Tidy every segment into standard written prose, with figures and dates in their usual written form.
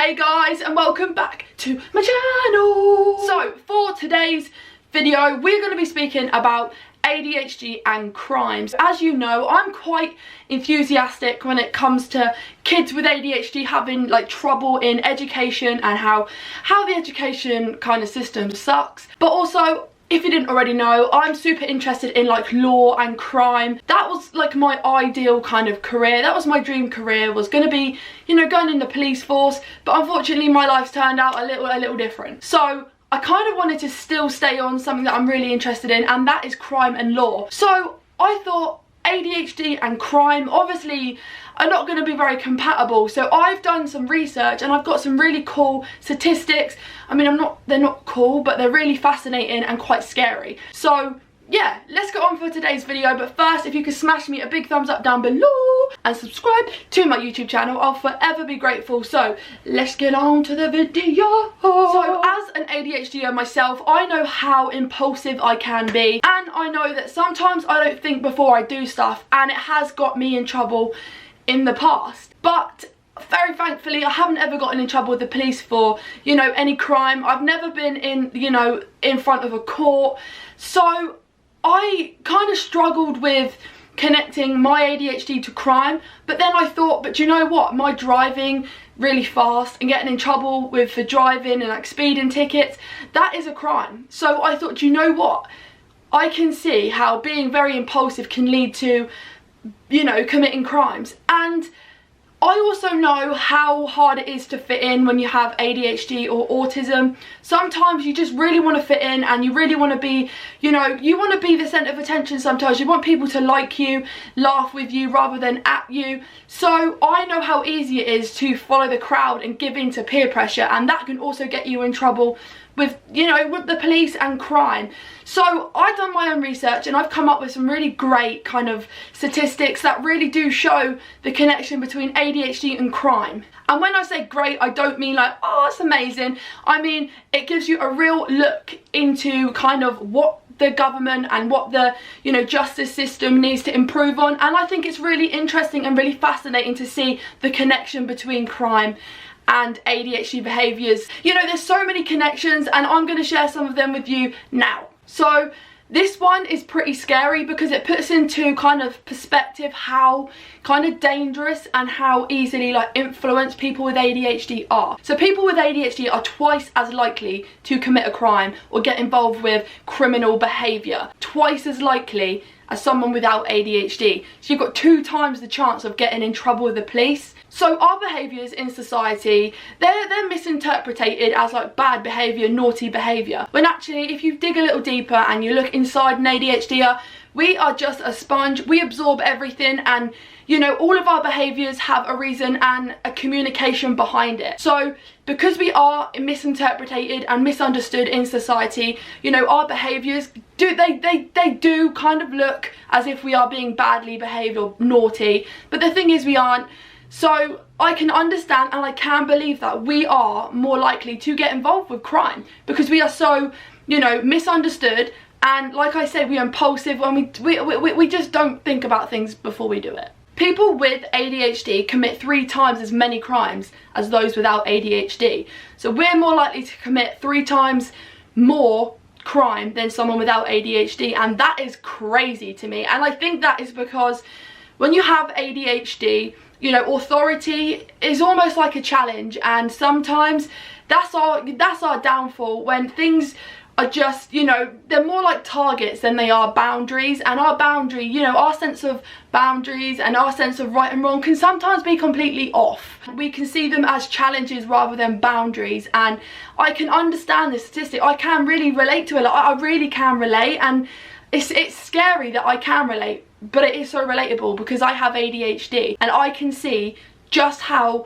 Hey guys, and welcome back to my channel. So for today's video we're going to be speaking about ADHD and crimes. As you know, I'm quite enthusiastic when it comes to kids with ADHD having like trouble in education and how the education kind of system sucks. But also, if you didn't already know, I'm super interested in like law and crime. That was like my ideal kind of career. That was my dream career, was going to be, you know, going in the police force. But unfortunately my life's turned out a little different. So I kind of wanted to still stay on something that I'm really interested in, and that is crime and law. So I thought ADHD and crime obviously are not going to be very compatible. So I've done some research and I've got some really cool statistics. I mean, they're not cool, but they're really fascinating and quite scary. So yeah, let's get on for today's video. But first, if you could smash me a big thumbs up down below and subscribe to my YouTube channel, I'll forever be grateful. So let's get on to the video. So as an ADHDer myself, I know how impulsive I can be, and I know that sometimes I don't think before I do stuff, and it has got me in trouble in the past. But very thankfully I haven't ever gotten in trouble with the police for, you know, any crime. I've never been in, you know, in front of a court. So I kind of struggled with connecting my ADHD to crime, but then I thought, but you know what, my driving really fast and getting in trouble for driving and like speeding tickets, that is a crime. So I thought, you know what, I can see how being very impulsive can lead to, you know, committing crimes. And I also know how hard it is to fit in when you have ADHD or autism. Sometimes you just really want to fit in and you really want to be, you know, you want to be the centre of attention sometimes. You want people to like you, laugh with you rather than at you. So I know how easy it is to follow the crowd and give in to peer pressure, and that can also get you in trouble with, you know, with the police and crime. So I've done my own research and I've come up with some really great kind of statistics that really do show the connection between ADHD and crime. And when I say great, I don't mean like, oh, it's amazing. I mean, it gives you a real look into kind of what the government and what the, you know, justice system needs to improve on. And I think it's really interesting and really fascinating to see the connection between crime and ADHD behaviours. You know, there's so many connections, and I'm going to share some of them with you now. So this one is pretty scary because it puts into kind of perspective how kind of dangerous and how easily like influenced people with ADHD are. So people with ADHD are twice as likely to commit a crime or get involved with criminal behaviour. Twice as likely as someone without ADHD. So you've got 2 times the chance of getting in trouble with the police. So our behaviours in society, they're misinterpreted as like bad behaviour, naughty behaviour. When actually, if you dig a little deeper and you look inside an ADHDer, we are just a sponge. We absorb everything, and you know, all of our behaviours have a reason and a communication behind it. So because we are misinterpreted and misunderstood in society, you know, our behaviours they do kind of look as if we are being badly behaved or naughty, but the thing is we aren't. So I can understand and I can believe that we are more likely to get involved with crime because we are so, you know, misunderstood, and like I said, we are impulsive when we just don't think about things before we do it. People with ADHD commit 3 times as many crimes as those without ADHD. So we're more likely to commit 3 times more crime than someone without ADHD, and that is crazy to me. And I think that is because when you have ADHD, you know, authority is almost like a challenge, and sometimes that's our downfall when things are just, you know, they're more like targets than they are boundaries. And our boundary, you know, our sense of boundaries and our sense of right and wrong can sometimes be completely off. We can see them as challenges rather than boundaries, and I can understand this statistic. I can really relate to it. Like, I really can relate, and it's scary that I can relate, but it is so relatable because I have ADHD and I can see just how,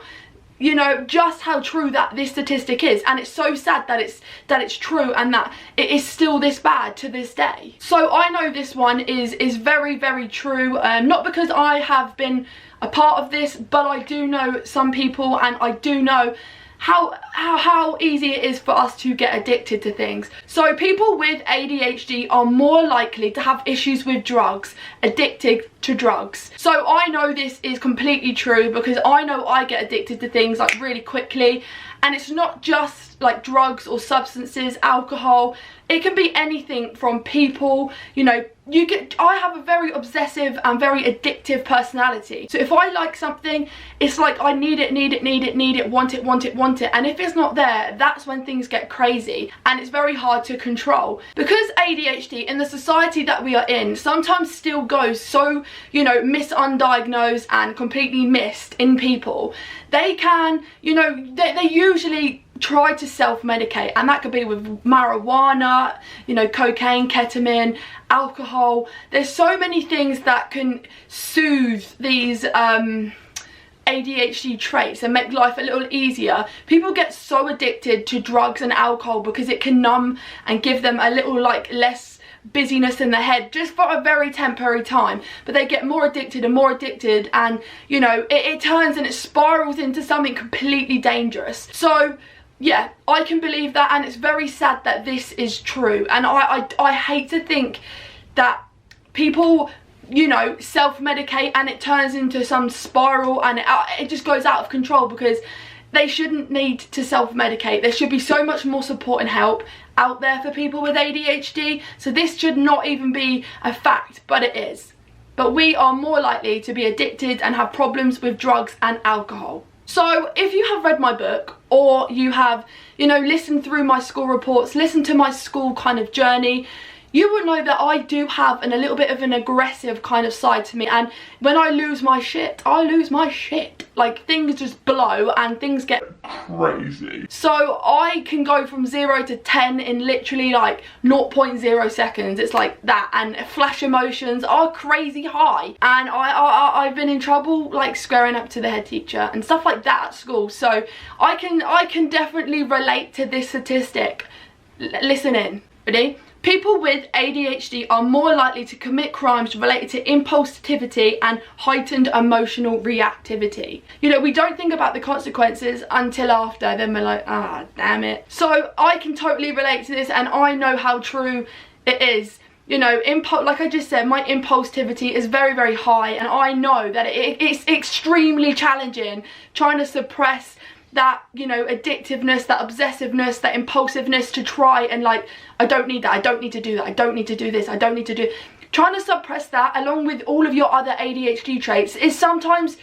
you know, just how true that this statistic is. And it's so sad that it's true and that it is still this bad to this day. So I know this one is very, very true, not because I have been a part of this, but I do know some people, and I do know how easy it is for us to get addicted to things. So people with ADHD are more likely to have issues with drugs, addicted to drugs. So I know this is completely true because I know I get addicted to things like really quickly, and it's not just like drugs or substances, alcohol. It can be anything from people, you know. I have a very obsessive and very addictive personality. So if I like something, it's like I need it, want it. And if it's not there, that's when things get crazy and it's very hard to control. Because ADHD in the society that we are in sometimes still goes so, you know, misundiagnosed and completely missed in people, they can, you know, they usually try to self-medicate, and that could be with marijuana, you know, cocaine, ketamine, alcohol. There's so many things that can soothe these ADHD traits and make life a little easier. People get so addicted to drugs and alcohol because it can numb and give them a little like less busyness in the head just for a very temporary time, but they get more addicted and you know, it turns and it spirals into something completely dangerous. So yeah, I can believe that, and it's very sad that this is true. And I hate to think that people, you know, self-medicate and it turns into some spiral and it just goes out of control, because they shouldn't need to self-medicate. There should be so much more support and help out there for people with ADHD. So this should not even be a fact, but it is. But we are more likely to be addicted and have problems with drugs and alcohol. So if you have read my book, or you have, you know, listened through my school reports, listened to my school kind of journey, you will know that I do have a little bit of an aggressive kind of side to me. And when I lose my shit, I lose my shit. Like, things just blow and things get crazy. So I can go from 0 to 10 in literally like 0.0 seconds. It's like that, and flash emotions are crazy high. And I've been in trouble like squaring up to the head teacher and stuff like that at school. So I can definitely relate to this statistic. Listen in, ready? People with ADHD are more likely to commit crimes related to impulsivity and heightened emotional reactivity. You know, we don't think about the consequences until after, then we're like, ah, damn it. So I can totally relate to this, and I know how true it is. You know, like I just said, my impulsivity is very, very high, and I know that it's extremely challenging trying to suppress that, you know, addictiveness, that obsessiveness, that impulsiveness, to try and like, I don't need that, I don't need to do that, I don't need to do this, I don't need to do. Trying to suppress that along with all of your other ADHD traits is sometimes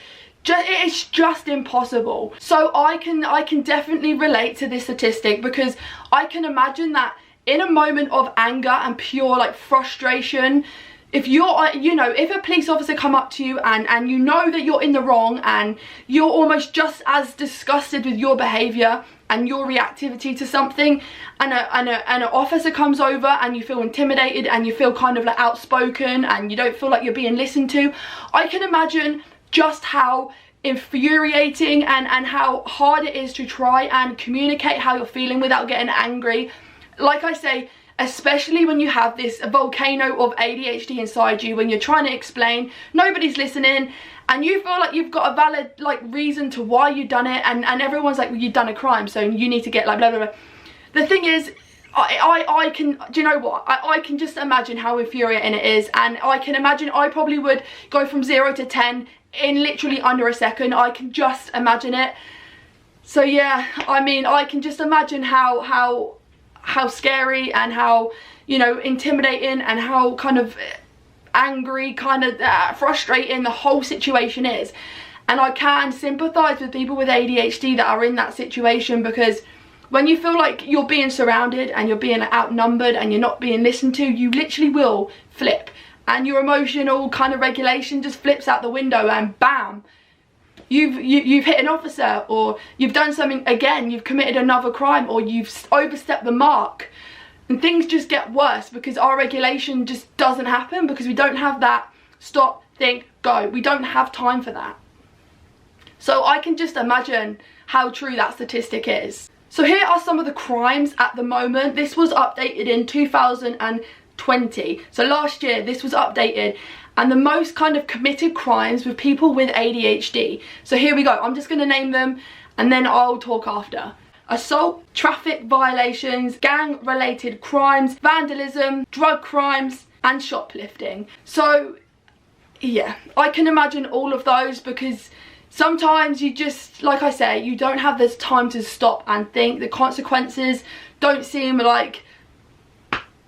it's just impossible. So I can definitely relate to this statistic, because I can imagine that in a moment of anger and pure like frustration, if you're, you know, if a police officer come up to you and you know that you're in the wrong, and you're almost just as disgusted with your behaviour and your reactivity to something, and an officer comes over and you feel intimidated and you feel kind of like outspoken and you don't feel like you're being listened to, I can imagine just how infuriating and how hard it is to try and communicate how you're feeling without getting angry. Like I say, especially when you have this volcano of ADHD inside you, when you're trying to explain, nobody's listening, and you feel like you've got a valid like reason to why you've done it, and everyone's like, well, you've done a crime, so you need to get like blah blah blah. The thing is, I can, do you know what, I can just imagine how infuriating it is, and I can imagine I probably would go from 0 to 10 in literally under a second. I can just imagine it. So yeah, I mean, I can just imagine how scary and how, you know, intimidating and how kind of angry, kind of frustrating the whole situation is. And I can sympathise with people with ADHD that are in that situation, because when you feel like you're being surrounded and you're being outnumbered and you're not being listened to, you literally will flip, and your emotional kind of regulation just flips out the window, and bam, you've hit an officer, or you've done something again, you've committed another crime, or you've overstepped the mark, and things just get worse because our regulation just doesn't happen, because we don't have that stop, think, go. We don't have time for that. So I can just imagine how true that statistic is. So here are some of the crimes at the moment. This was updated in 2020, so last year this was updated, and the most kind of committed crimes with people with ADHD. So here we go, I'm just going to name them and then I'll talk after. Assault, traffic violations, gang related crimes, vandalism, drug crimes and shoplifting. So yeah, I can imagine all of those, because sometimes you just, like I say, you don't have this time to stop and think. The consequences don't seem like,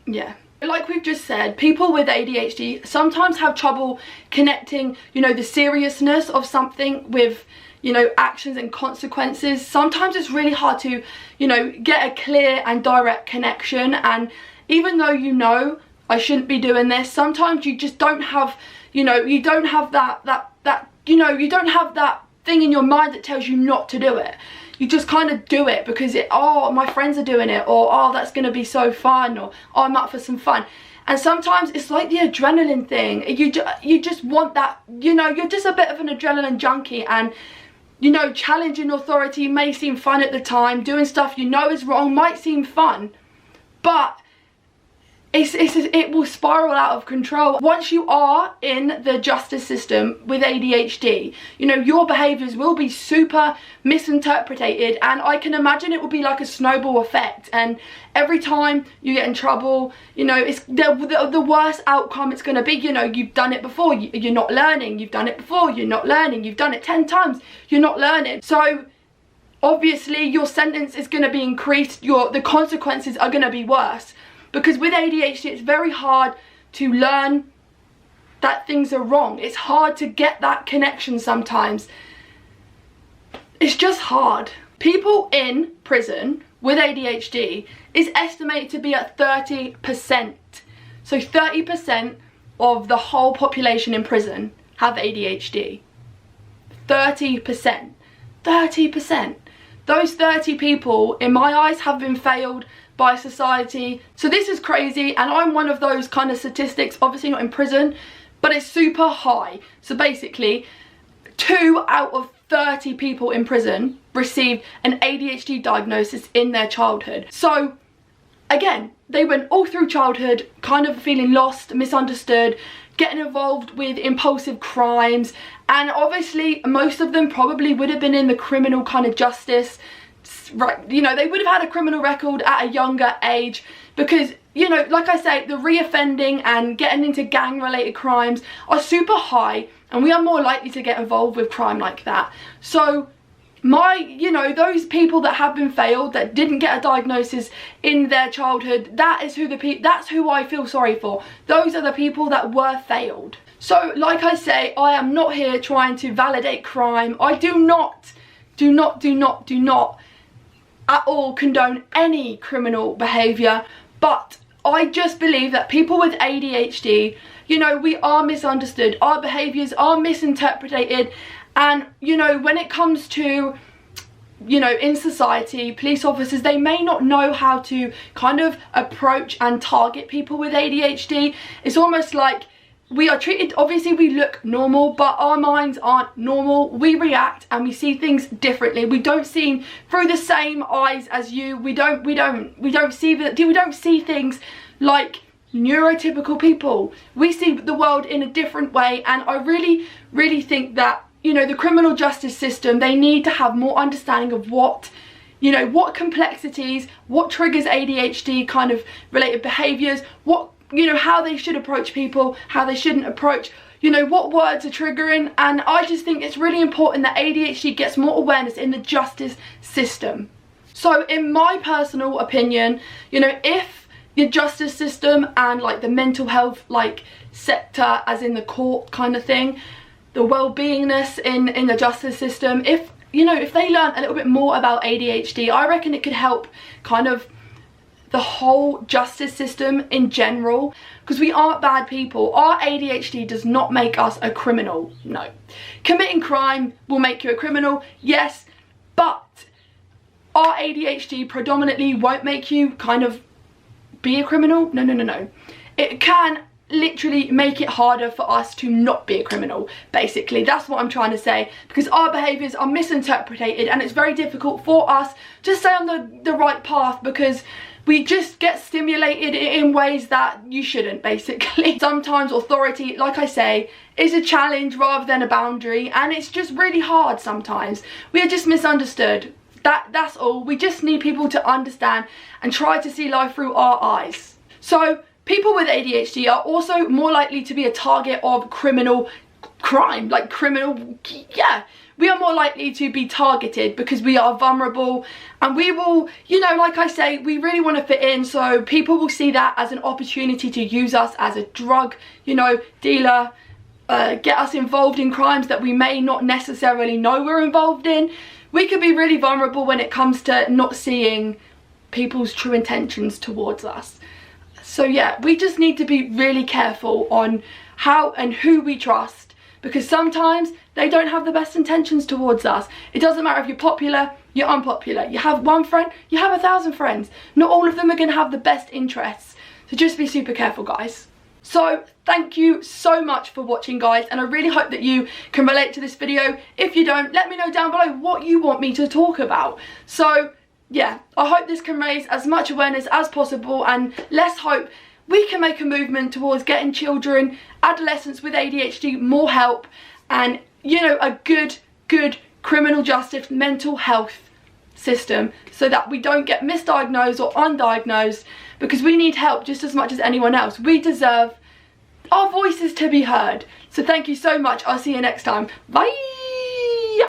yeah. Like we've just said, people with ADHD sometimes have trouble connecting, you know, the seriousness of something with, you know, actions and consequences. Sometimes it's really hard to, you know, get a clear and direct connection. And even though you know I shouldn't be doing this, sometimes you just don't have, you know, you don't have that you know, you don't have that thing in your mind that tells you not to do it. You just kind of do it because oh, my friends are doing it, or oh, that's going to be so fun, or oh, I'm up for some fun. And sometimes it's like the adrenaline thing. You just want that, you know, you're just a bit of an adrenaline junkie, and you know, challenging authority may seem fun at the time. Doing stuff you know is wrong might seem fun, but it will spiral out of control. Once you are in the justice system with ADHD, you know, your behaviours will be super misinterpreted, and I can imagine it will be like a snowball effect, and every time you get in trouble, you know, it's the worst outcome it's going to be. You know, you've done it before, you're not learning. You've done it before, you're not learning. You've done it 10 times, you're not learning. So obviously your sentence is going to be increased, the consequences are going to be worse. Because with ADHD, it's very hard to learn that things are wrong. It's hard to get that connection sometimes. It's just hard. People in prison with ADHD is estimated to be at 30%. So 30% of the whole population in prison have ADHD. 30%. 30%. Those 30 people, in my eyes, have been failed by society. So this is crazy, and I'm one of those kind of statistics, obviously not in prison, but it's super high. So basically 2 out of 30 people in prison received an ADHD diagnosis in their childhood. So again, they went all through childhood kind of feeling lost, misunderstood, getting involved with impulsive crimes, and obviously most of them probably would have been in the criminal kind of justice. Right, you know, they would have had a criminal record at a younger age, because, you know, like I say, the reoffending and getting into gang related crimes are super high, and we are more likely to get involved with crime like that. So you know, those people that have been failed, that didn't get a diagnosis in their childhood, that's who I feel sorry for. Those are the people that were failed. So like I say, I am not here trying to validate crime. I do not at all condone any criminal behaviour, but I just believe that people with ADHD, you know, we are misunderstood, our behaviours are misinterpreted, and you know, when it comes to, you know, in society, police officers, they may not know how to kind of approach and target people with ADHD. It's almost like we are treated, obviously we look normal, but our minds aren't normal. We react and we see things differently. We don't see through the same eyes as you. We don't see things like neurotypical people. We see the world in a different way, and I really think that, you know, the criminal justice system, they need to have more understanding of what, you know, what complexities, what triggers ADHD kind of related behaviours, what, you know, how they should approach people, how they shouldn't approach, you know, what words are triggering. And I just think it's really important that ADHD gets more awareness in the justice system. So in my personal opinion, you know, if the justice system and like the mental health like sector, as in the court kind of thing, the well-beingness in the justice system, if, you know, if they learn a little bit more about ADHD, I reckon it could help kind of the whole justice system in general, because we aren't bad people. Our ADHD does not make us a criminal, no. Committing crime will make you a criminal, yes, but our ADHD predominantly won't make you kind of be a criminal. No. It can literally make it harder for us to not be a criminal, basically. That's what I'm trying to say, because our behaviours are misinterpreted, and it's very difficult for us to stay on the right path, because we just get stimulated in ways that you shouldn't, basically. Sometimes authority, like I say, is a challenge rather than a boundary, and it's just really hard sometimes. We are just misunderstood. That's all. We just need people to understand and try to see life through our eyes. So people with ADHD are also more likely to be a target of criminal crime, like criminal, yeah. We are more likely to be targeted because we are vulnerable, and we will, you know, like I say, we really want to fit in, so people will see that as an opportunity to use us as a drug, you know, dealer, get us involved in crimes that we may not necessarily know we're involved in. We could be really vulnerable when it comes to not seeing people's true intentions towards us. So yeah, we just need to be really careful on how and who we trust, because sometimes they don't have the best intentions towards us. It doesn't matter if you're popular, you're unpopular. You have one friend, you have 1,000 friends. Not all of them are going to have the best interests. So just be super careful, guys. So thank you so much for watching, guys, and I really hope that you can relate to this video. If you don't, let me know down below what you want me to talk about. So yeah, I hope this can raise as much awareness as possible, and let's hope we can make a movement towards getting children, adolescents with ADHD more help, and, you know, a good criminal justice mental health system, so that we don't get misdiagnosed or undiagnosed, because we need help just as much as anyone else. We deserve our voices to be heard. So thank you so much. I'll see you next time. Bye.